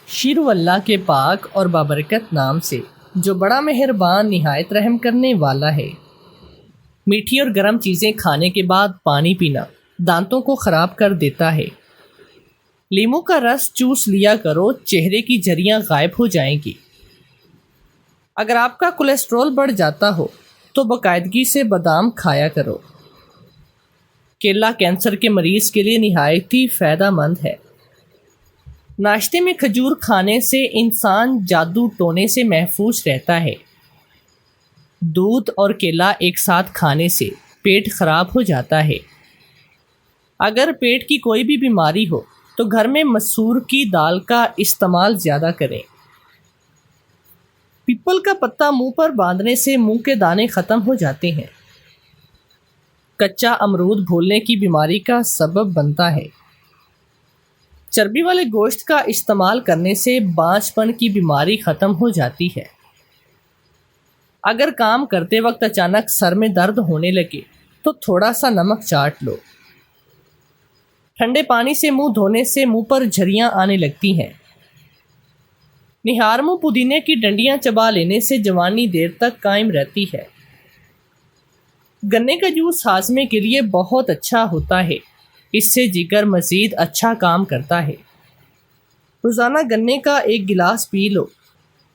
شروع اللہ کے پاک اور بابرکت نام سے جو بڑا مہربان نہایت رحم کرنے والا ہے۔ میٹھی اور گرم چیزیں کھانے کے بعد پانی پینا دانتوں کو خراب کر دیتا ہے۔ لیموں کا رس چوس لیا کرو، چہرے کی جھریاں غائب ہو جائیں گی۔ اگر آپ کا کولیسٹرول بڑھ جاتا ہو تو باقاعدگی سے بادام کھایا کرو۔ کیلا کینسر کے مریض کے لیے نہایت ہی فائدہ مند ہے۔ ناشتے میں کھجور کھانے سے انسان جادو ٹونے سے محفوظ رہتا ہے۔ دودھ اور کیلا ایک ساتھ کھانے سے پیٹ خراب ہو جاتا ہے۔ اگر پیٹ کی کوئی بھی بیماری ہو تو گھر میں مسور کی دال کا استعمال زیادہ کریں۔ پیپل کا پتا منہ پر باندھنے سے منہ کے دانے ختم ہو جاتے ہیں۔ کچا امرود بھولنے کی بیماری کا سبب بنتا ہے۔ چربی والے گوشت کا استعمال کرنے سے بانجھ پن کی بیماری ختم ہو جاتی ہے۔ اگر کام کرتے وقت اچانک سر میں درد ہونے لگے تو تھوڑا سا نمک چاٹ لو۔ ٹھنڈے پانی سے منہ دھونے سے منہ پر جھریاں آنے لگتی ہیں۔ نہارمو پودینے کی ڈنڈیاں چبا لینے سے جوانی دیر تک قائم رہتی ہے۔ گنے کا جوس ہاضمے کے لیے بہت اچھا ہوتا ہے، اس سے جگر مزید اچھا کام کرتا ہے۔ روزانہ گنے کا ایک گلاس پی لو،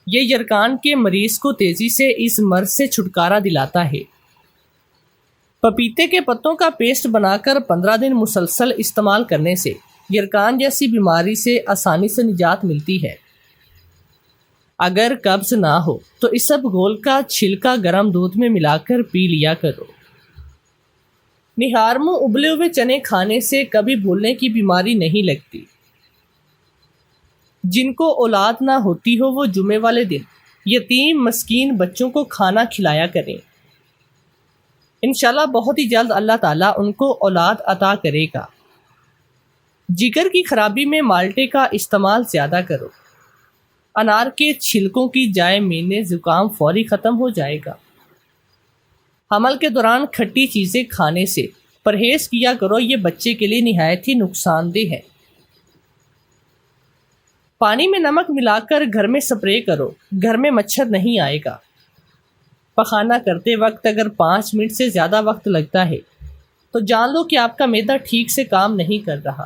یہ یرقان کے مریض کو تیزی سے اس مرض سے چھٹکارا دلاتا ہے۔ پپیتے کے پتوں کا پیسٹ بنا کر 15 دن مسلسل استعمال کرنے سے یرقان جیسی بیماری سے آسانی سے نجات ملتی ہے۔ اگر قبض نہ ہو تو اسب گول کا چھلکا گرم دودھ میں ملا کر پی لیا کرو۔ نہارمو ابلے ہوئے چنے کھانے سے کبھی بھولنے کی بیماری نہیں لگتی۔ جن کو اولاد نہ ہوتی ہو وہ جمعے والے دن یتیم مسکین بچوں کو کھانا کھلایا کریں۔ انشاءاللہ بہت ہی جلد اللہ تعالیٰ ان کو اولاد عطا کرے گا۔ جگر کی خرابی میں مالٹے کا استعمال زیادہ کرو۔ انار کے چھلکوں کی جائے مینے زکام فوری ختم ہو جائے گا۔ حمل کے دوران کھٹی چیزیں کھانے سے پرہیز کیا کرو، یہ بچے کے لیے نہایت ہی نقصان دہ ہے۔ پانی میں نمک ملا کر گھر میں سپرے کرو، گھر میں مچھر نہیں آئے گا۔ پخانہ کرتے وقت اگر 5 منٹ سے زیادہ وقت لگتا ہے تو جان لو کہ آپ کا معدہ ٹھیک سے کام نہیں کر رہا۔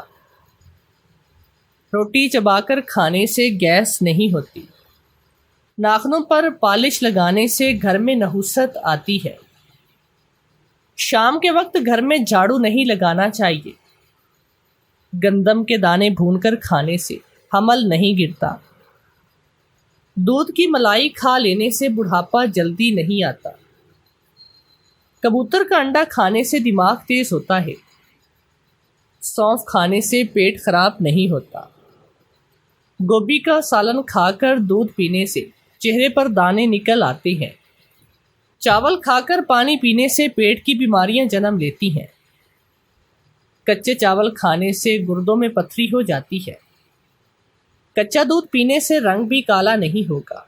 روٹی چبا کر کھانے سے گیس نہیں ہوتی۔ ناخنوں پر پالش لگانے سے گھر میں نحوست آتی ہے۔ شام کے وقت گھر میں جھاڑو نہیں لگانا چاہیے۔ گندم کے دانے بھون کر کھانے سے حمل نہیں گرتا۔ دودھ کی ملائی کھا لینے سے بڑھاپا جلدی نہیں آتا۔ کبوتر کا انڈا کھانے سے دماغ تیز ہوتا ہے۔ سونف کھانے سے پیٹ خراب نہیں ہوتا۔ گوبھی کا سالن کھا کر دودھ پینے سے چہرے پر دانے نکل آتے ہیں۔ چاول کھا کر پانی پینے سے پیٹ کی بیماریاں جنم لیتی ہیں۔ کچے چاول کھانے سے گردوں میں پتھری ہو جاتی ہے۔ کچا دودھ پینے سے رنگ بھی کالا نہیں ہوگا۔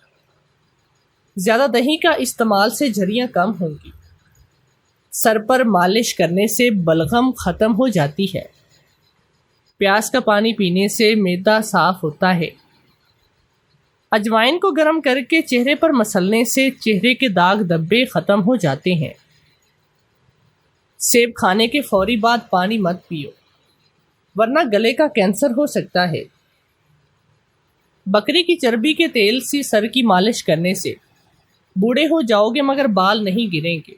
زیادہ دہی کا استعمال سے جھریاں کم ہوں گی۔ سر پر مالش کرنے سے بلغم ختم ہو جاتی ہے۔ پیاز کا پانی پینے سے معدہ صاف ہوتا ہے۔ اجوائن کو گرم کر کے چہرے پر مسلنے سے چہرے کے داغ دھبے ختم ہو جاتے ہیں۔ سیب کھانے کے فوری بعد پانی مت پیو ورنہ گلے کا کینسر ہو سکتا ہے۔ بکری کی چربی کے تیل سے سر کی مالش کرنے سے بوڑھے ہو جاؤ گے مگر بال نہیں گریں گے۔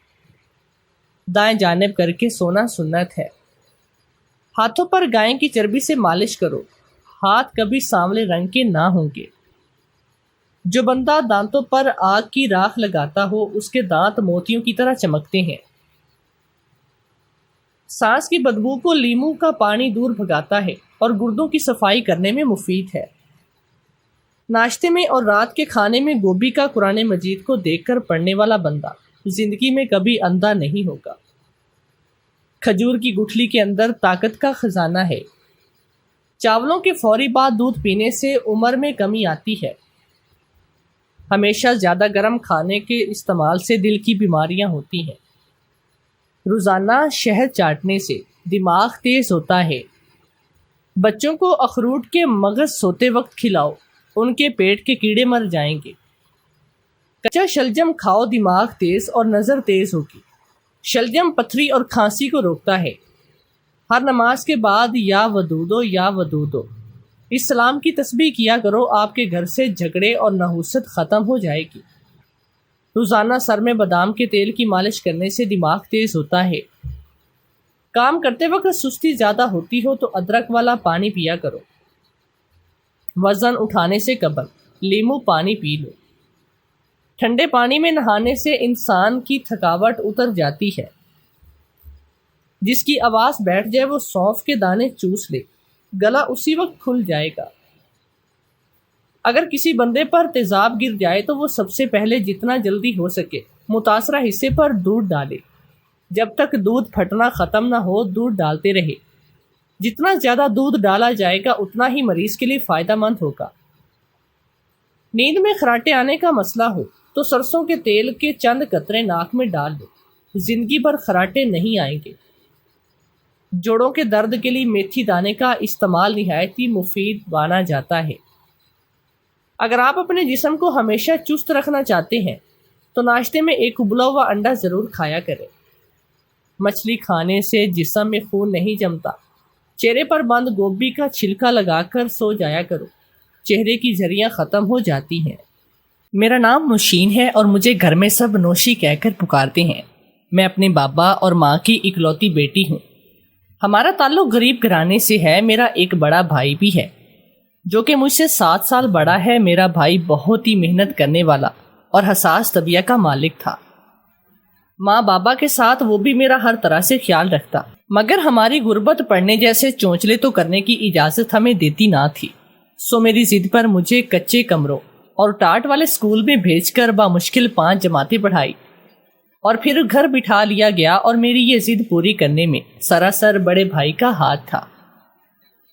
دائیں جانب کر کے سونا سنت ہے۔ ہاتھوں پر گائے کی چربی سے مالش کرو، ہاتھ کبھی سانولے رنگ کے نہ ہوں گے۔ جو بندہ دانتوں پر آگ کی راکھ لگاتا ہو اس کے دانت موتیوں کی طرح چمکتے ہیں۔ سانس کی بدبو کو لیموں کا پانی دور بھگاتا ہے اور گردوں کی صفائی کرنے میں مفید ہے۔ ناشتے میں اور رات کے کھانے میں گوبھی کا قرآن مجید کو دیکھ کر پڑھنے والا بندہ زندگی میں کبھی اندھا نہیں ہوگا۔ کھجور کی گٹھلی کے اندر طاقت کا خزانہ ہے۔ چاولوں کے فوری بعد دودھ پینے سے عمر میں کمی آتی ہے۔ ہمیشہ زیادہ گرم کھانے کے استعمال سے دل کی بیماریاں ہوتی ہیں۔ روزانہ شہد چاٹنے سے دماغ تیز ہوتا ہے۔ بچوں کو اخروٹ کے مغز سوتے وقت کھلاؤ، ان کے پیٹ کے کیڑے مر جائیں گے۔ کچا شلجم کھاؤ، دماغ تیز اور نظر تیز ہوگی۔ شلجم پتھری اور کھانسی کو روکتا ہے۔ ہر نماز کے بعد یا ودودو یا ودودو اس سلام کی تسبیح کیا کرو، آپ کے گھر سے جھگڑے اور نحوست ختم ہو جائے گی۔ روزانہ سر میں بادام کے تیل کی مالش کرنے سے دماغ تیز ہوتا ہے۔ کام کرتے وقت سستی زیادہ ہوتی ہو تو ادرک والا پانی پیا کرو۔ وزن اٹھانے سے قبل لیمو پانی پی لو۔ ٹھنڈے پانی میں نہانے سے انسان کی تھکاوٹ اتر جاتی ہے۔ جس کی آواز بیٹھ جائے وہ سونف کے دانے چوس لے، گلا اسی وقت کھل جائے گا۔ اگر کسی بندے پر تیزاب گر جائے تو وہ سب سے پہلے جتنا جلدی ہو سکے متاثرہ حصے پر دودھ ڈالے۔ جب تک دودھ پھٹنا ختم نہ ہو دودھ ڈالتے رہے۔ جتنا زیادہ دودھ ڈالا جائے گا اتنا ہی مریض کے لیے فائدہ مند ہوگا۔ نیند میں خراٹے آنے کا مسئلہ ہو تو سرسوں کے تیل کے چند قطرے ناک میں ڈال دو، زندگی بھر خراٹے نہیں آئیں گے۔ جوڑوں کے درد کے لیے میتھی دانے کا استعمال نہایت ہی مفید مانا جاتا ہے۔ اگر آپ اپنے جسم کو ہمیشہ چست رکھنا چاہتے ہیں تو ناشتے میں ایک ابلا ہوا انڈا ضرور کھایا کریں۔ مچھلی کھانے سے جسم میں خون نہیں جمتا۔ چہرے پر بند گوبھی کا چھلکا لگا کر سو جایا کرو، چہرے کی جھریاں ختم ہو جاتی ہیں۔ میرا نام نوشین ہے اور مجھے گھر میں سب نوشی کہہ کر پکارتے ہیں۔ میں اپنے بابا اور ماں کی اکلوتی بیٹی ہوں۔ ہمارا تعلق غریب گھرانے سے ہے۔ میرا ایک بڑا بھائی بھی ہے جو کہ مجھ سے 7 سال بڑا ہے۔ میرا بھائی بہت ہی محنت کرنے والا اور حساس طبیعت کا مالک تھا۔ ماں بابا کے ساتھ وہ بھی میرا ہر طرح سے خیال رکھتا، مگر ہماری غربت پڑنے جیسے چونچلے تو کرنے کی اجازت ہمیں دیتی نہ تھی۔ سو میری ضد پر مجھے کچے کمروں اور ٹاٹ والے اسکول میں بھیج کر بامشکل 5 جماعتیں پڑھائی اور پھر گھر بٹھا لیا گیا، اور میری یہ ضد پوری کرنے میں سراسر بڑے بھائی کا ہاتھ تھا۔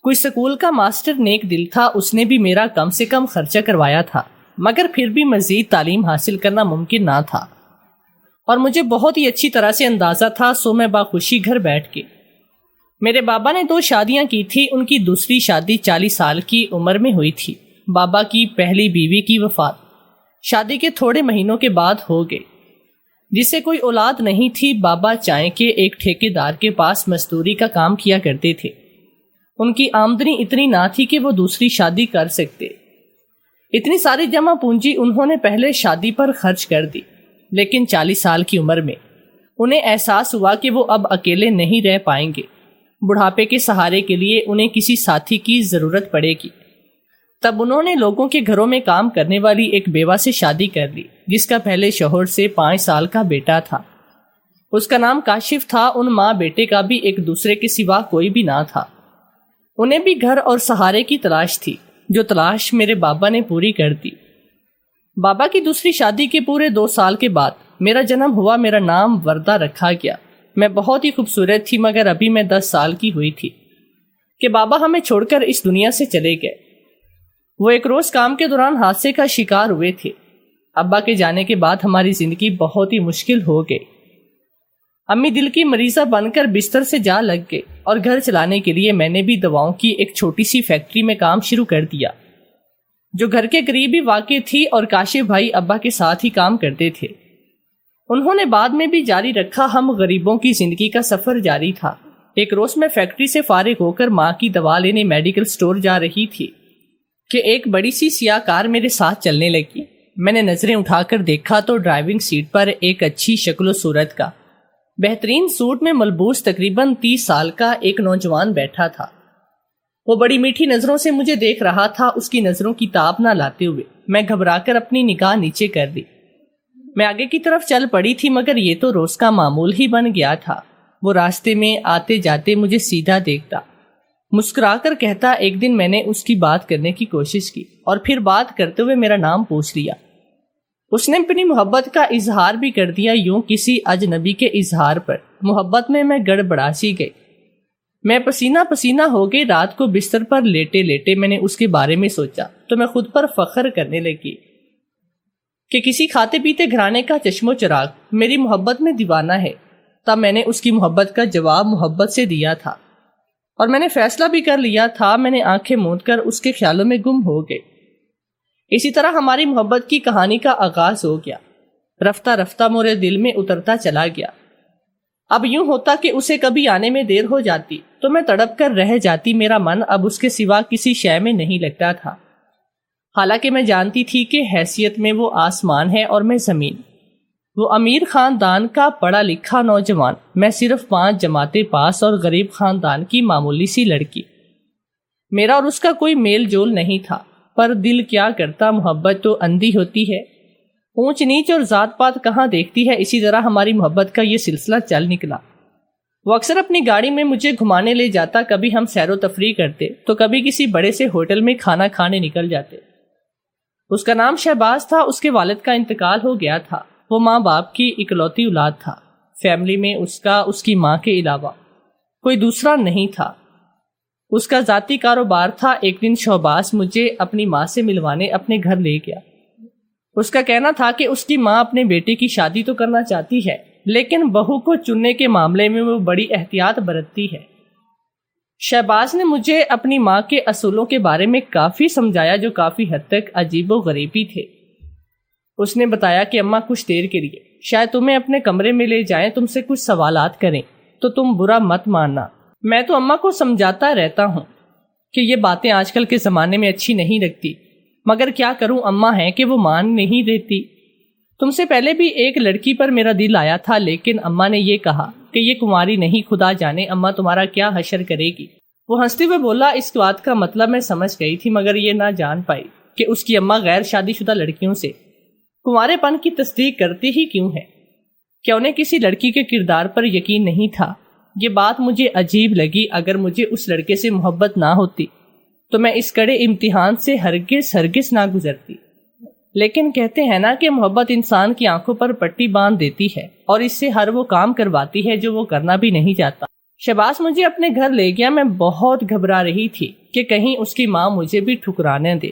کوئی سکول کا ماسٹر نیک دل تھا، اس نے بھی میرا کم سے کم خرچہ کروایا تھا، مگر پھر بھی مزید تعلیم حاصل کرنا ممکن نہ تھا اور مجھے بہت ہی اچھی طرح سے اندازہ تھا۔ سو میں باخوشی گھر بیٹھ کے میرے بابا نے 2 شادیاں کی تھی۔ ان کی دوسری شادی 40 سال کی عمر میں ہوئی تھی۔ بابا کی پہلی بیوی کی وفات شادی کے تھوڑے مہینوں کے بعد ہو گئی، جس سے کوئی اولاد نہیں تھی۔ بابا چائے کے ایک ٹھیکیدار کے پاس مزدوری کا کام کیا کرتے تھے۔ ان کی آمدنی اتنی نہ تھی کہ وہ دوسری شادی کر سکتے۔ اتنی ساری جمع پونجی انہوں نے پہلے شادی پر خرچ کر دی، لیکن 40 سال کی عمر میں انہیں احساس ہوا کہ وہ اب اکیلے نہیں رہ پائیں گے۔ بڑھاپے کے سہارے کے لیے انہیں کسی ساتھی کی ضرورت پڑے گی۔ تب انہوں نے لوگوں کے گھروں میں کام کرنے والی ایک بیوہ سے شادی کر لی، جس کا پہلے شوہر سے 5 سال کا بیٹا تھا۔ اس کا نام کاشف تھا۔ ان ماں بیٹے کا بھی ایک دوسرے کے سوا کوئی بھی نہ تھا۔ انہیں بھی گھر اور سہارے کی تلاش تھی، جو تلاش میرے بابا نے پوری کر دی۔ بابا کی دوسری شادی کے پورے 2 سال کے بعد میرا جنم ہوا۔ میرا نام وردہ رکھا گیا۔ میں بہت ہی خوبصورت تھی، مگر ابھی میں 10 سال کی ہوئی تھی کہ بابا ہمیں چھوڑ کر اس دنیا سے چلے گئے۔ وہ ایک روز کام کے دوران حادثے کا شکار ہوئے تھے۔ ابا کے جانے کے بعد ہماری زندگی بہت ہی مشکل ہو گئی۔ امی دل کی مریضہ بن کر بستر سے جا لگ گئے، اور گھر چلانے کے لیے میں نے بھی دواؤں کی ایک چھوٹی سی فیکٹری میں کام شروع کر دیا، جو گھر کے قریب ہی واقع تھی، اور کاشف بھائی ابا کے ساتھ ہی کام کرتے تھے۔ انہوں نے بعد میں بھی جاری رکھا۔ ہم غریبوں کی زندگی کا سفر جاری تھا۔ ایک روز میں فیکٹری سے فارغ ہو کر ماں کی دوا لینے میڈیکل سٹور جا رہی تھی کہ ایک بڑی سی سیاہ کار میرے ساتھ چلنے لگی۔ میں نے نظریں اٹھا کر دیکھا تو ڈرائیونگ سیٹ پر ایک اچھی شکل و صورت کا بہترین سوٹ میں ملبوس تقریباً 30 سال کا ایک نوجوان بیٹھا تھا۔ وہ بڑی میٹھی نظروں سے مجھے دیکھ رہا تھا۔ اس کی نظروں کی تاب نہ لاتے ہوئے میں گھبرا کر اپنی نگاہ نیچے کر دی۔ میں آگے کی طرف چل پڑی تھی، مگر یہ تو روز کا معمول ہی بن گیا تھا۔ وہ راستے میں آتے جاتے مجھے سیدھا دیکھتا، مسکرا کر کہتا۔ ایک دن میں نے اس کی بات کرنے کی کوشش کی، اور پھر بات کرتے ہوئے میرا نام پوچھ لیا۔ اس نے اپنی محبت کا اظہار بھی کر دیا، یوں کسی اجنبی کے اظہار پر محبت میں گڑبڑا سی گئی۔ میں پسینہ پسینہ ہو گئی۔ رات کو بستر پر لیٹے لیٹے میں نے اس کے بارے میں سوچا تو میں خود پر فخر کرنے لگی کہ کسی کھاتے پیتے گھرانے کا چشم و چراغ میری محبت میں دیوانہ ہے۔ تب میں نے اس کی محبت کا جواب محبت سے دیا تھا، اور میں نے فیصلہ بھی کر لیا تھا۔ میں نے آنکھیں موند کر اس کے خیالوں میں گم ہو گئی۔ اسی طرح ہماری محبت کی کہانی کا آغاز ہو گیا، رفتہ رفتہ میرے دل میں اترتا چلا گیا۔ اب یوں ہوتا کہ اسے کبھی آنے میں دیر ہو جاتی تو میں تڑپ کر رہ جاتی، میرا من اب اس کے سوا کسی شے میں نہیں لگتا تھا۔ حالانکہ میں جانتی تھی کہ حیثیت میں وہ آسمان ہے اور میں زمین، وہ امیر خاندان کا پڑھا لکھا نوجوان، میں صرف 5 جماعتیں پاس اور غریب خاندان کی معمولی سی لڑکی۔ میرا اور اس کا کوئی میل جول نہیں تھا، پر دل کیا کرتا، محبت تو اندھی ہوتی ہے، اونچ نیچ اور ذات پات کہاں دیکھتی ہے۔ اسی طرح ہماری محبت کا یہ سلسلہ چل نکلا۔ وہ اکثر اپنی گاڑی میں مجھے گھمانے لے جاتا، کبھی ہم سیر و تفریح کرتے تو کبھی کسی بڑے سے ہوٹل میں کھانا کھانے نکل جاتے۔ اس کا نام شہباز تھا، اس کے والد کا انتقال ہو گیا تھا، وہ ماں باپ کی اکلوتی اولاد تھا، فیملی میں اس کی ماں کے علاوہ کوئی دوسرا نہیں تھا۔ اس کا ذاتی کاروبار تھا۔ ایک دن شہباز مجھے اپنی ماں سے ملوانے اپنے گھر لے گیا۔ اس کا کہنا تھا کہ اس کی ماں اپنے بیٹے کی شادی تو کرنا چاہتی ہے، لیکن بہو کو چننے کے معاملے میں وہ بڑی احتیاط برتتی ہے۔ شہباز نے مجھے اپنی ماں کے اصولوں کے بارے میں کافی سمجھایا جو کافی حد تک عجیب و غریبی تھے۔ اس نے بتایا کہ اماں کچھ دیر کے لیے شاید تمہیں اپنے کمرے میں لے جائیں، تم سے کچھ سوالات کریں تو تم برا مت ماننا۔ میں تو اماں کو سمجھاتا رہتا ہوں کہ یہ باتیں آج کل کے زمانے میں اچھی نہیں لگتی، مگر کیا کروں، اماں ہیں کہ وہ مان نہیں دیتی۔ تم سے پہلے بھی ایک لڑکی پر میرا دل آیا تھا، لیکن اماں نے یہ کہا کہ یہ کماری نہیں، خدا جانے اماں تمہارا کیا حشر کرے گی۔ وہ ہنستے ہوئے بولا، اس بات کا مطلب میں سمجھ گئی تھی، مگر یہ نہ جان پائی کہ اس کی اماں غیر شادی شدہ لڑکیوں سے کنوارے پن کی تصدیق کرتی ہی کیوں ہے؟ کیا انہیں کسی لڑکی کے کردار پر یقین نہیں تھا؟ یہ بات مجھے عجیب لگی۔ اگر مجھے اس لڑکے سے محبت نہ ہوتی تو میں اس کڑے امتحان سے ہرگز نہ گزرتی۔ لیکن کہتے ہیں نا کہ محبت انسان کی آنکھوں پر پٹی باندھ دیتی ہے اور اس سے ہر وہ کام کرواتی ہے جو وہ کرنا بھی نہیں چاہتا۔ شہباز مجھے اپنے گھر لے گیا۔ میں بہت گھبرا رہی تھی کہ کہیں اس کی ماں مجھے بھی ٹھکرانے دے،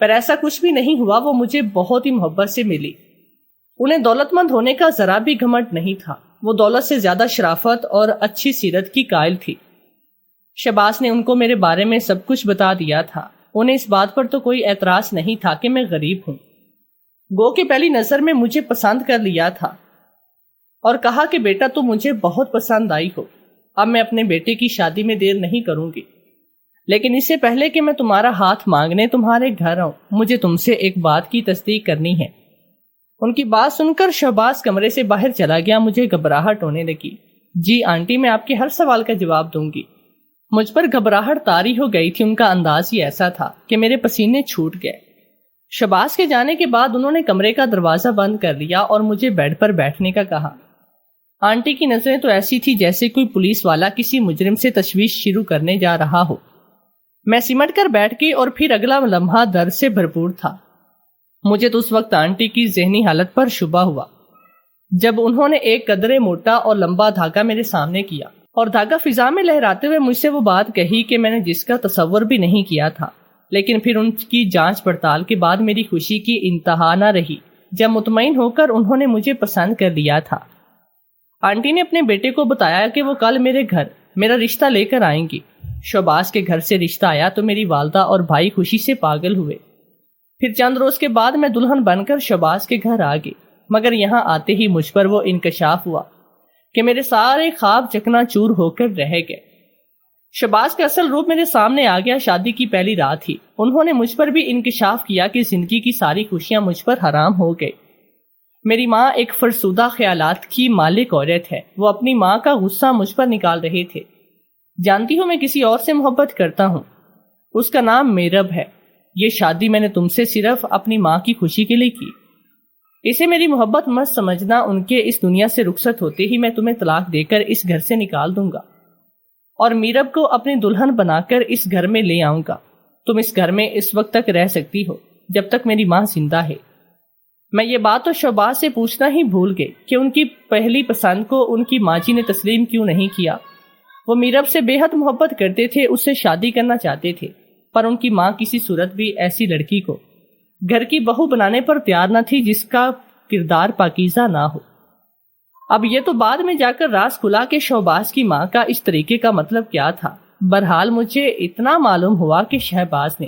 پر ایسا کچھ بھی نہیں ہوا۔ وہ مجھے بہت ہی محبت سے ملی۔ انہیں دولت مند ہونے کا ذرا بھی گھمنڈ نہیں تھا، وہ دولت سے زیادہ شرافت اور اچھی سیرت کی قائل تھی۔ شہباز نے ان کو میرے بارے میں سب کچھ بتا دیا تھا۔ انہیں اس بات پر تو کوئی اعتراض نہیں تھا کہ میں غریب ہوں، گو کہ پہلی نظر میں مجھے پسند کر لیا تھا اور کہا کہ بیٹا تو مجھے بہت پسند آئی ہو، اب میں اپنے بیٹے کی شادی میں دیر نہیں کروں گی، لیکن اس سے پہلے کہ میں تمہارا ہاتھ مانگنے تمہارے گھر آؤں، مجھے تم سے ایک بات کی تصدیق کرنی ہے۔ ان کی بات سن کر شہباز کمرے سے باہر چلا گیا۔ مجھے گھبراہٹ ہونے لگی۔ جی آنٹی، میں آپ کے ہر سوال کا جواب دوں گی۔ مجھ پر گھبراہٹ طاری ہو گئی تھی۔ ان کا انداز ہی ایسا تھا کہ میرے پسینے چھوٹ گئے۔ شہباز کے جانے کے بعد انہوں نے کمرے کا دروازہ بند کر لیا اور مجھے بیڈ پر بیٹھنے کا کہا۔ آنٹی کی نظریں تو ایسی تھی جیسے کوئی پولیس والا کسی مجرم سے تشویش شروع کرنے جا رہا ہو۔ میں سمٹ کر بیٹھ گئی اور پھر اگلا لمحہ درد سے بھرپور تھا۔ مجھے تو اس وقت آنٹی کی ذہنی حالت پر شبہ ہوا جب انہوں نے ایک قدرے موٹا اور لمبا دھاگا میرے سامنے کیا اور دھاگا فضا میں لہراتے ہوئے مجھ سے وہ بات کہی کہ میں نے جس کا تصور بھی نہیں کیا تھا۔ لیکن پھر ان کی جانچ پڑتال کے بعد میری خوشی کی انتہا نہ رہی جب مطمئن ہو کر انہوں نے مجھے پسند کر لیا تھا۔ آنٹی نے اپنے بیٹے کو بتایا کہ وہ کل میرے گھر میرا رشتہ لے کر آئیں گی۔ شہباز کے گھر سے رشتہ آیا تو میری والدہ اور بھائی خوشی سے پاگل ہوئے۔ پھر چند روز کے بعد میں دلہن بن کر شہباز کے گھر آ گئی، مگر یہاں آتے ہی مجھ پر وہ انکشاف ہوا کہ میرے سارے خواب چکنا چور ہو کر رہ گئے۔ شہباز کا اصل روپ میرے سامنے آ گیا۔ شادی کی پہلی رات ہی انہوں نے مجھ پر بھی انکشاف کیا کہ زندگی کی ساری خوشیاں مجھ پر حرام ہو گئی۔ میری ماں ایک فرسودہ خیالات کی مالک عورت ہے۔ وہ اپنی ماں کا غصہ مجھ پر نکال رہے تھے۔ جانتی ہوں میں کسی اور سے محبت کرتا ہوں، اس کا نام میرب ہے۔ یہ شادی میں نے تم سے صرف اپنی ماں کی خوشی کے لیے کی۔ اسے میری محبت مت سمجھنا۔ ان کے اس دنیا سے رخصت ہوتے ہی میں تمہیں طلاق دے کر اس گھر سے نکال دوں گا اور میرب کو اپنی دلہن بنا کر اس گھر میں لے آؤں گا۔ تم اس گھر میں اس وقت تک رہ سکتی ہو جب تک میری ماں زندہ ہے۔ میں یہ بات تو شہباز سے پوچھنا ہی بھول گئی کہ ان کی پہلی پسند کو ان کی ماں جی نے تسلیم کیوں نہیں کیا۔ وہ میرب سے بے حد محبت کرتے تھے، اس سے شادی کرنا چاہتے تھے، پر ان کی ماں کسی صورت بھی ایسی لڑکی کو گھر کی بہو بنانے پر تیار نہ تھی جس کا کردار پاکیزہ نہ ہو۔ اب یہ تو بعد میں جا کر راز کھلا کہ شہباز کی ماں کا اس طریقے کا مطلب کیا تھا۔ بہرحال مجھے اتنا معلوم ہوا کہ شہباز نے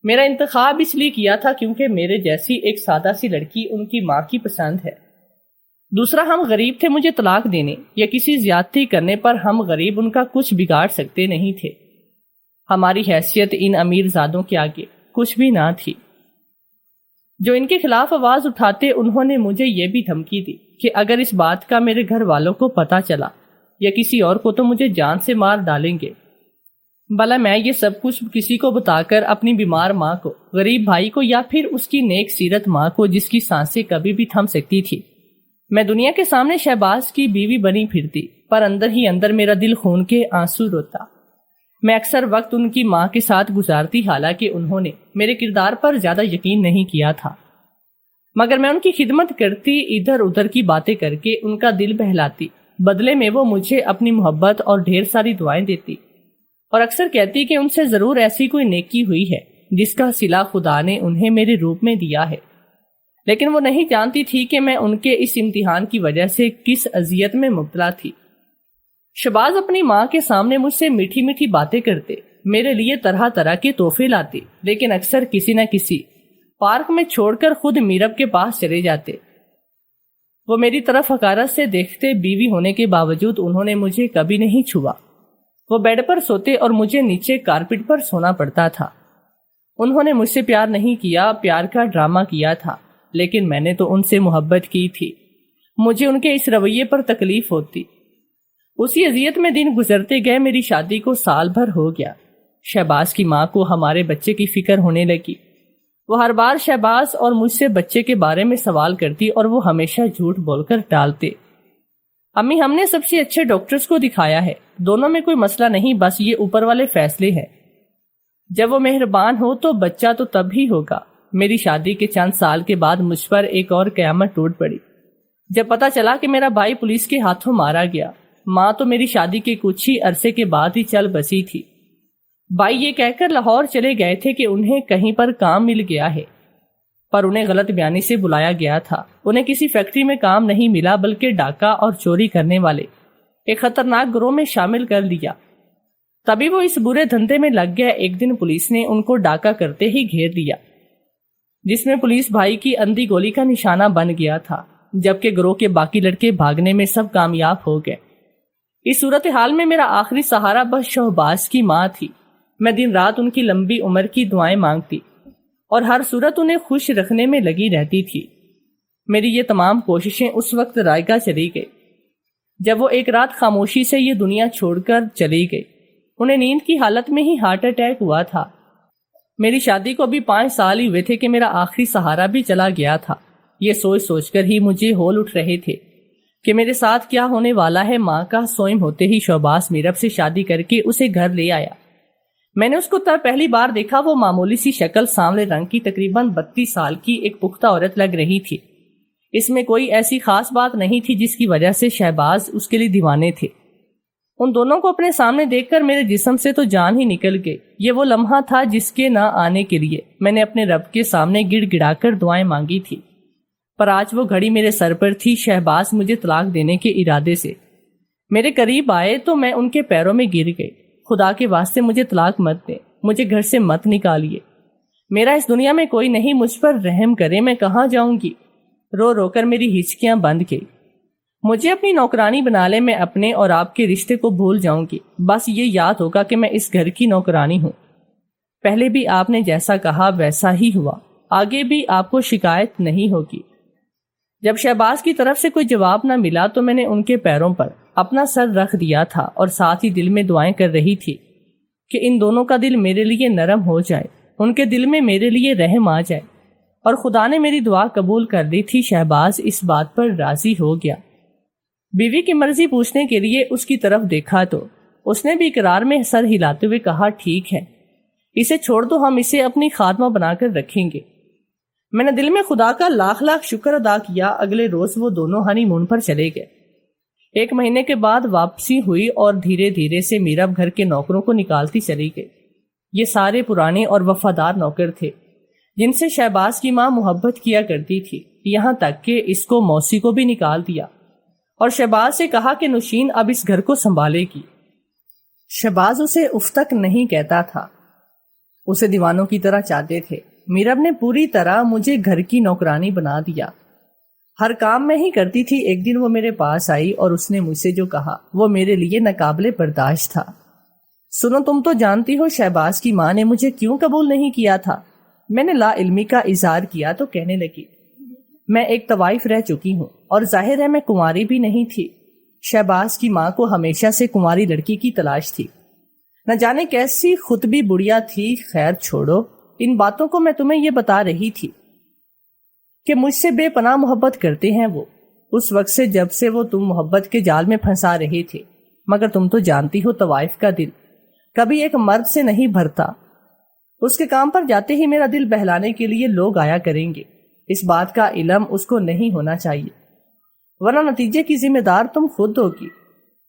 میرا انتخاب اس لیے کیا تھا کیونکہ میرے جیسی ایک سادہ سی لڑکی ان کی ماں کی پسند ہے۔ دوسرا، ہم غریب تھے، مجھے طلاق دینے یا کسی زیادتی کرنے پر ہم غریب ان کا کچھ بگاڑ سکتے نہیں تھے۔ ہماری حیثیت ان امیر زادوں کے آگے کچھ بھی نہ تھی۔ جو ان کے خلاف آواز اٹھاتے، انہوں نے مجھے یہ بھی دھمکی دی کہ اگر اس بات کا میرے گھر والوں کو پتہ چلا یا کسی اور کو تو مجھے جان سے مار ڈالیں گے۔ بھلا میں یہ سب کچھ کسی کو بتا کر اپنی بیمار ماں کو، غریب بھائی کو یا پھر اس کی نیک سیرت ماں کو جس کی سانسیں کبھی بھی تھم سکتی تھی؟ میں دنیا کے سامنے شہباز کی بیوی بنی پھرتی، پر اندر ہی اندر میرا دل خون کے آنسو روتا۔ میں اکثر وقت ان کی ماں کے ساتھ گزارتی، حالانکہ انہوں نے میرے کردار پر زیادہ یقین نہیں کیا تھا، مگر میں ان کی خدمت کرتی، ادھر ادھر کی باتیں کر کے ان کا دل بہلاتی۔ بدلے میں وہ مجھے اپنی محبت اور ڈھیر ساری دعائیں دیتی اور اکثر کہتی کہ ان سے ضرور ایسی کوئی نیکی ہوئی ہے جس کا صلہ خدا نے انہیں میرے روپ میں دیا ہے، لیکن وہ نہیں جانتی تھی کہ میں ان کے اس امتحان کی وجہ سے کس اذیت میں مبتلا تھی۔ شہباز اپنی ماں کے سامنے مجھ سے میٹھی میٹھی باتیں کرتے، میرے لیے طرح طرح کے تحفے لاتے، لیکن اکثر کسی نہ کسی پارک میں چھوڑ کر خود میرب کے پاس چلے جاتے۔ وہ میری طرف حقارت سے دیکھتے، بیوی ہونے کے باوجود انہوں نے مجھے کبھی نہیں چھوا۔ وہ بیڈ پر سوتے اور مجھے نیچے کارپٹ پر سونا پڑتا تھا۔ انہوں نے مجھ سے پیار نہیں کیا، پیار کا ڈرامہ کیا تھا، لیکن میں نے تو ان سے محبت کی تھی۔ مجھے ان کے اس رویے پر تکلیف ہوتی۔ اسی اذیت میں دن گزرتے گئے، میری شادی کو سال بھر ہو گیا۔ شہباز کی ماں کو ہمارے بچے کی فکر ہونے لگی۔ وہ ہر بار شہباز اور مجھ سے بچے کے بارے میں سوال کرتی اور وہ ہمیشہ جھوٹ بول کر ٹالتے۔ امی، ہم نے سب سے اچھے ڈاکٹرز کو دکھایا ہے، دونوں میں کوئی مسئلہ نہیں، بس یہ اوپر والے فیصلے ہیں۔ جب وہ مہربان ہو تو بچہ تو تب ہی ہوگا۔ میری شادی کے چند سال کے بعد مجھ پر ایک اور قیامت ٹوٹ پڑی جب پتا چلا کہ میرا بھائی پولیس کے ہاتھوں مارا گیا۔ ماں تو میری شادی کے کچھ ہی عرصے کے بعد ہی چل بسی تھی۔ بھائی یہ کہہ کر لاہور چلے گئے تھے کہ انہیں کہیں پر کام مل گیا ہے، پر انہیں غلط بیانی سے بلایا گیا تھا۔ انہیں کسی فیکٹری میں کام نہیں ملا، بلکہ ڈاکہ اور چوری کرنے والے ایک خطرناک گروہ میں شامل کر لیا۔ تبھی وہ اس برے دھندے میں لگ گئے۔ ایک دن پولیس نے ان کو ڈاکہ کرتے ہی گھیر لیا، جس میں پولیس بھائی کی اندھی گولی کا نشانہ بن گیا تھا، جبکہ گروہ کے باقی لڑکے بھاگنے میں سب کامیاب ہو گئے۔ اس صورتحال میں میرا آخری سہارا بس شہباز کی ماں تھی۔ میں دن رات ان کی لمبی عمر کی دعائیں مانگتی اور ہر صورت انہیں خوش رکھنے میں لگی رہتی تھی۔ میری یہ تمام کوششیں اس وقت رائگاں چلی گئی جب وہ ایک رات خاموشی سے یہ دنیا چھوڑ کر چلی گئی۔ انہیں نیند کی حالت میں ہی ہارٹ اٹیک ہوا تھا۔ میری شادی کو ابھی 5 سال ہی ہوئے تھے کہ میرا آخری سہارا بھی چلا گیا تھا۔ یہ سوچ سوچ کر ہی مجھے ہول اٹھ رہے تھے کہ میرے ساتھ کیا ہونے والا ہے۔ ماں کا سوئم ہوتے ہی شہباز میرب سے شادی کر کے اسے گھر لے آیا۔ میں نے اس کو تب پہلی بار دیکھا۔ وہ معمولی سی شکل، سانولے رنگ کی، تقریباً 32 سال کی ایک پختہ عورت لگ رہی تھی۔ اس میں کوئی ایسی خاص بات نہیں تھی جس کی وجہ سے شہباز اس کے لیے دیوانے تھے۔ ان دونوں کو اپنے سامنے دیکھ کر میرے جسم سے تو جان ہی نکل گئی۔ یہ وہ لمحہ تھا جس کے نہ آنے کے لیے میں نے اپنے رب کے سامنے گڑ گڑا کر دعائیں مانگی تھی، پر آج وہ گھڑی میرے سر پر تھی۔ شہباز مجھے طلاق دینے کے ارادے سے میرے قریب آئے تو میں ان کے پیروں میں گر گئی۔ خدا کے واسطے مجھے طلاق مت دیں، مجھے گھر سے مت نکالیے، میرا اس دنیا میں کوئی نہیں، مجھ پر رحم کرے، میں کہاں جاؤں گی؟ رو رو کر میری ہچکیاں بند گئی۔ مجھے اپنی نوکرانی بنا لے، میں اپنے اور آپ کے رشتے کو بھول جاؤں گی، بس یہ یاد ہوگا کہ میں اس گھر کی نوکرانی ہوں۔ پہلے بھی آپ نے جیسا کہا ویسا ہی ہوا، آگے بھی آپ کو شکایت نہیں ہوگی۔ جب شہباز کی طرف سے کوئی جواب نہ ملا تو میں نے ان کے پیروں پر اپنا سر رکھ دیا تھا اور ساتھ ہی دل میں دعائیں کر رہی تھی کہ ان دونوں کا دل میرے لیے نرم ہو جائے، ان کے دل میں میرے لیے رحم آ جائے، اور خدا نے میری دعا قبول کر لی تھی۔ شہباز اس بات پر راضی ہو گیا۔ بیوی کی مرضی پوچھنے کے لیے اس کی طرف دیکھا تو اس نے بھی اقرار میں سر ہلاتے ہوئے کہا، ٹھیک ہے، اسے چھوڑ دو، ہم اسے اپنی خادمہ بنا کر رکھیں گے۔ میں نے دل میں خدا کا لاکھ لاکھ شکر ادا کیا۔ اگلے روز وہ دونوں ہنی مون پر چلے گئے۔ 1 مہینے کے بعد واپسی ہوئی اور دھیرے دھیرے سے میرب گھر کے نوکروں کو نکالتی چلی گئی۔ یہ سارے پرانے اور وفادار نوکر تھے جن سے شہباز کی ماں محبت کیا کرتی تھی، یہاں تک کہ اس کو موسی کو بھی نکال دیا اور شہباز سے کہا کہ نوشین اب اس گھر کو سنبھالے گی۔ شہباز اسے اف تک نہیں کہتا تھا۔ اسے دیوانوں کی طرح چاہتے تھے۔ میرب نے پوری طرح مجھے گھر کی نوکرانی بنا دیا، ہر کام میں ہی کرتی تھی۔ ایک دن وہ میرے پاس آئی اور اس نے مجھ سے جو کہا وہ میرے لیے ناقابل برداشت تھا۔ سنو، تم تو جانتی ہو شہباز کی ماں نے مجھے کیوں قبول نہیں کیا تھا۔ میں نے لا علمی کا اظہار کیا تو کہنے لگی، میں ایک طوائف رہ چکی ہوں اور ظاہر ہے میں کنواری بھی نہیں تھی۔ شہباز کی ماں کو ہمیشہ سے کنواری لڑکی کی تلاش تھی، نہ جانے کیسی خطبی بڑھیا تھی۔ خیر چھوڑو، ان باتوں کو میں تمہیں یہ بتا رہی تھی کہ مجھ سے بے پناہ محبت کرتے ہیں وہ، اس وقت سے جب سے وہ تم محبت کے جال میں پھنسا رہے تھے۔ مگر تم تو جانتی ہو طوائف کا دل کبھی ایک مرد سے نہیں بھرتا، اس کے کام پر جاتے ہی میرا دل بہلانے کے لیے لوگ آیا کریں گے۔ اس بات کا علم اس کو نہیں ہونا چاہیے، ورنہ نتیجے کی ذمہ دار تم خود ہوگی۔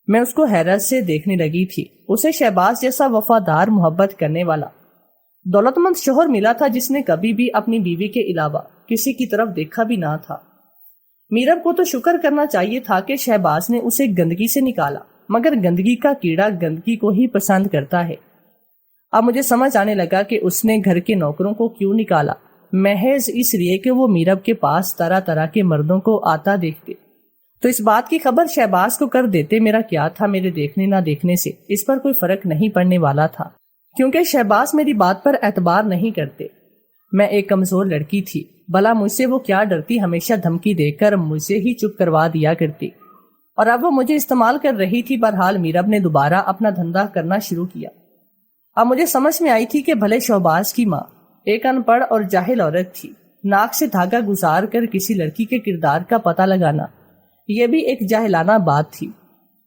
میں اس کو حیرت سے دیکھنے لگی تھی۔ اسے شہباز جیسا وفادار، محبت کرنے والا، دولت مند شوہر ملا تھا جس نے کبھی بھی اپنی بیوی کے علاوہ کسی کی طرف دیکھا بھی نہ تھا۔ میرب کو تو شکر کرنا چاہیے تھا کہ شہباز نے اسے گندگی سے نکالا، مگر گندگی کا کیڑا گندگی کو ہی پسند کرتا ہے۔ اب مجھے سمجھ آنے لگا کہ اس نے گھر کے نوکروں کو کیوں نکالا، محض اس لیے کہ وہ میرب کے پاس طرح طرح کے مردوں کو آتا دیکھتے تو اس بات کی خبر شہباز کو کر دیتے۔ میرا کیا تھا، میرے دیکھنے نہ دیکھنے سے اس پر کوئی فرق نہیں پڑنے والا تھا، کیونکہ شہباز میری بات پر اعتبار نہیں کرتے۔ میں ایک کمزور لڑکی تھی، بھلا مجھ سے وہ کیا ڈرتی، ہمیشہ دھمکی دے کر مجھے ہی چپ کروا دیا کرتی، اور اب وہ مجھے استعمال کر رہی تھی۔ بہرحال میرب نے دوبارہ اپنا دھندا کرنا شروع کیا۔ اب مجھے سمجھ میں آئی تھی کہ بھلے شہباز کی ماں ایک ان پڑھ اور جاہل عورت تھی، ناک سے دھاگا گزار کر کسی لڑکی کے کردار کا پتہ لگانا یہ بھی ایک جاہلانہ بات تھی۔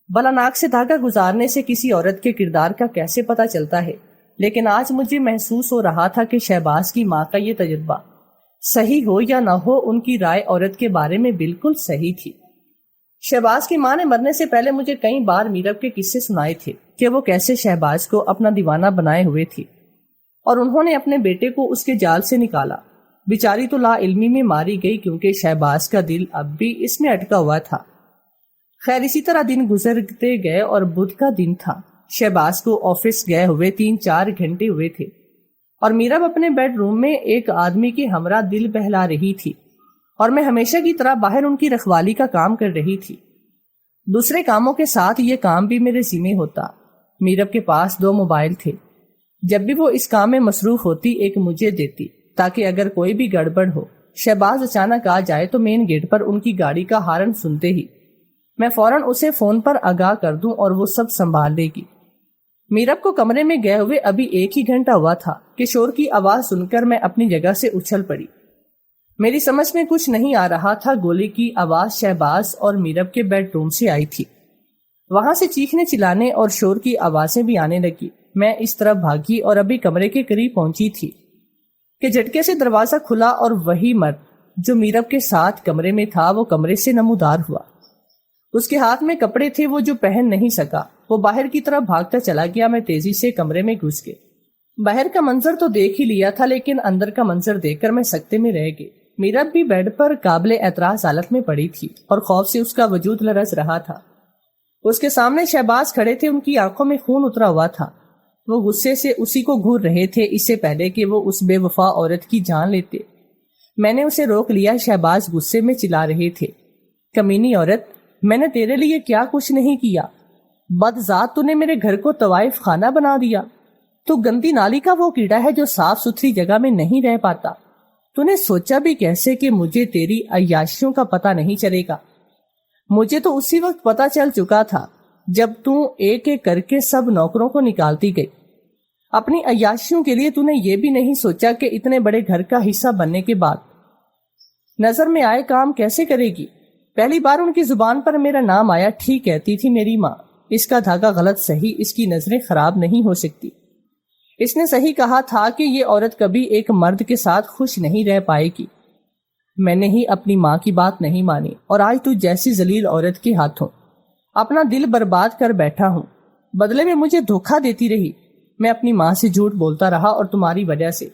بھلا ناک سے دھاگا گزارنے سے کسی عورت کے کردار کا کیسے پتہ چلتا ہے؟ لیکن آج مجھے محسوس ہو رہا تھا کہ شہباز کی ماں کا یہ تجربہ صحیح ہو یا نہ ہو، ان کی رائے عورت کے بارے میں بالکل صحیح تھی۔ شہباز کی ماں نے مرنے سے پہلے مجھے کئی بار میرب کے قصے سنائے تھے کہ وہ کیسے شہباز کو اپنا دیوانہ بنائے ہوئے تھی اور انہوں نے اپنے بیٹے کو اس کے جال سے نکالا۔ بیچاری تو لا علمی میں ماری گئی کیونکہ شہباز کا دل اب بھی اس میں اٹکا ہوا تھا۔ خیر اسی طرح دن گزرتے گئے اور بدھ کا دن تھا۔ شہباز کو آفس گئے ہوئے 3-4 گھنٹے ہوئے تھے اور میرب اپنے بیڈ روم میں ایک آدمی کے ہمراہ دل بہلا رہی تھی اور میں ہمیشہ کی طرح باہر ان کی رکھوالی کا کام کر رہی تھی۔ دوسرے کاموں کے ساتھ یہ کام بھی میرے ذمہ ہوتا۔ میرب کے پاس 2 موبائل تھے، جب بھی وہ اس کام میں مصروف ہوتی ایک مجھے دیتی تاکہ اگر کوئی بھی گڑبڑ ہو، شہباز اچانک آ جائے تو مین گیٹ پر ان کی گاڑی کا ہارن سنتے ہی میں فوراً اسے فون پر آگاہ کر دوں اور وہ سب سنبھال لے گی۔ میرب کو کمرے میں گئے ہوئے ابھی 1 ہی گھنٹہ ہوا تھا کہ شور کی آواز سن کر میں اپنی جگہ سے اچھل پڑی۔ میری سمجھ میں کچھ نہیں آ رہا تھا۔ گولی کی آواز شہباز اور میرب کے بیڈ روم سے آئی تھی، وہاں سے چیخنے چلانے اور شور کی آوازیں بھی آنے لگی۔ میں اس طرف بھاگی اور ابھی کمرے کے قریب پہنچی تھی کہ جھٹکے سے دروازہ کھلا اور وہی مرد جو میرب کے ساتھ کمرے میں تھا وہ کمرے سے نمودار ہوا۔ اس کے ہاتھ میں کپڑے تھے وہ جو پہن نہیں سکا۔ وہ باہر کی طرف بھاگتا چلا گیا۔ میں تیزی سے کمرے میں گھس گئی۔ باہر کا منظر تو دیکھ ہی لیا تھا لیکن اندر کا منظر دیکھ کر میں سکتے میں رہ گئی۔ میرب بھی بیڈ پر قابل اعتراض حالت میں پڑی تھی اور خوف سے اس کا وجود لرز رہا تھا۔ اس کے سامنے شہباز کھڑے تھے، ان کی آنکھوں میں خون اترا ہوا تھا۔ وہ غصے سے اسی کو گھور رہے تھے اس سے پہلے کہ وہ اس بے وفا عورت کی جان لیتے۔ میں نے اسے روک لیا۔ شہباز غصے میں چلا رہے تھے، کمینی عورت، میں نے تیرے لیے کیا کچھ نہیں کیا، بد ذات، تو نے میرے گھر کو طوائف خانہ بنا دیا۔ تو گندی نالی کا وہ کیڑا ہے جو صاف ستھری جگہ میں نہیں رہ پاتا۔ تو نے سوچا بھی کیسے کہ مجھے تیری عیاشیوں کا پتہ نہیں چلے گا؟ مجھے تو اسی وقت پتہ چل چکا تھا جب تو ایک ایک کر کے سب نوکروں کو نکالتی گئی۔ اپنی عیاشیوں کے لیے تو نے یہ بھی نہیں سوچا کہ اتنے بڑے گھر کا حصہ بننے کے بعد نظر میں آئے کام کیسے کرے گی۔ پہلی بار ان کی زبان پر میرا نام آیا، ٹھیک کہتی تھی میری ماں، اس کا دھاگا غلط صحیح، اس کی نظریں خراب نہیں ہو سکتی۔ اس نے صحیح کہا تھا کہ یہ عورت کبھی ایک مرد کے ساتھ خوش نہیں رہ پائے گی۔ میں نے ہی اپنی ماں کی بات نہیں مانی اور آج تو جیسی ذلیل عورت کے ہاتھوں اپنا دل برباد کر بیٹھا ہوں۔ بدلے میں مجھے دھوکہ دیتی رہی، میں اپنی ماں سے جھوٹ بولتا رہا اور تمہاری وجہ سے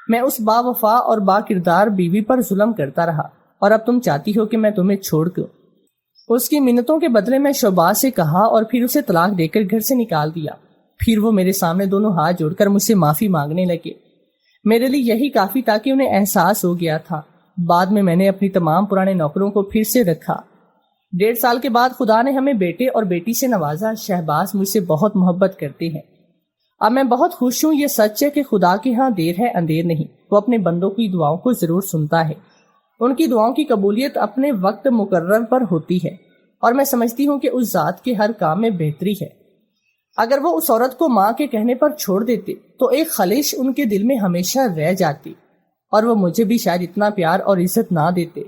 میں اس با وفا اور با کردار بیوی پر ظلم کرتا رہا، اور اب تم چاہتی ہو کہ میں تمہیں چھوڑ دوں۔ اس کی منتوں کے بدلے میں شہباز سے کہا اور پھر اسے طلاق دے کر گھر سے نکال دیا۔ پھر وہ میرے سامنے دونوں ہاتھ جوڑ کر مجھ سے معافی مانگنے لگے۔ میرے لیے یہی کافی تھا کہ انہیں احساس ہو گیا تھا۔ بعد میں نے اپنی تمام پرانے نوکروں کو پھر سے رکھا۔ 1.5 سال کے بعد خدا نے ہمیں بیٹے اور بیٹی سے نوازا۔ شہباز مجھ سے بہت محبت کرتے ہیں۔ اب میں بہت خوش ہوں۔ یہ سچ ہے کہ خدا کے ہاں دیر ہے اندیر نہیں۔ وہ اپنے بندوں کی دعاؤں کو ضرور سنتا ہے۔ ان کی دعاؤں کی قبولیت اپنے وقت مقرر پر ہوتی ہے، اور میں سمجھتی ہوں کہ اس ذات کے ہر کام میں بہتری ہے۔ اگر وہ اس عورت کو ماں کے کہنے پر چھوڑ دیتے تو ایک خلش ان کے دل میں ہمیشہ رہ جاتی، اور وہ مجھے بھی شاید اتنا پیار اور عزت نہ دیتے۔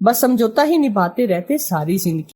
بس سمجھوتا ہی نبھاتے رہتے ساری زندگی۔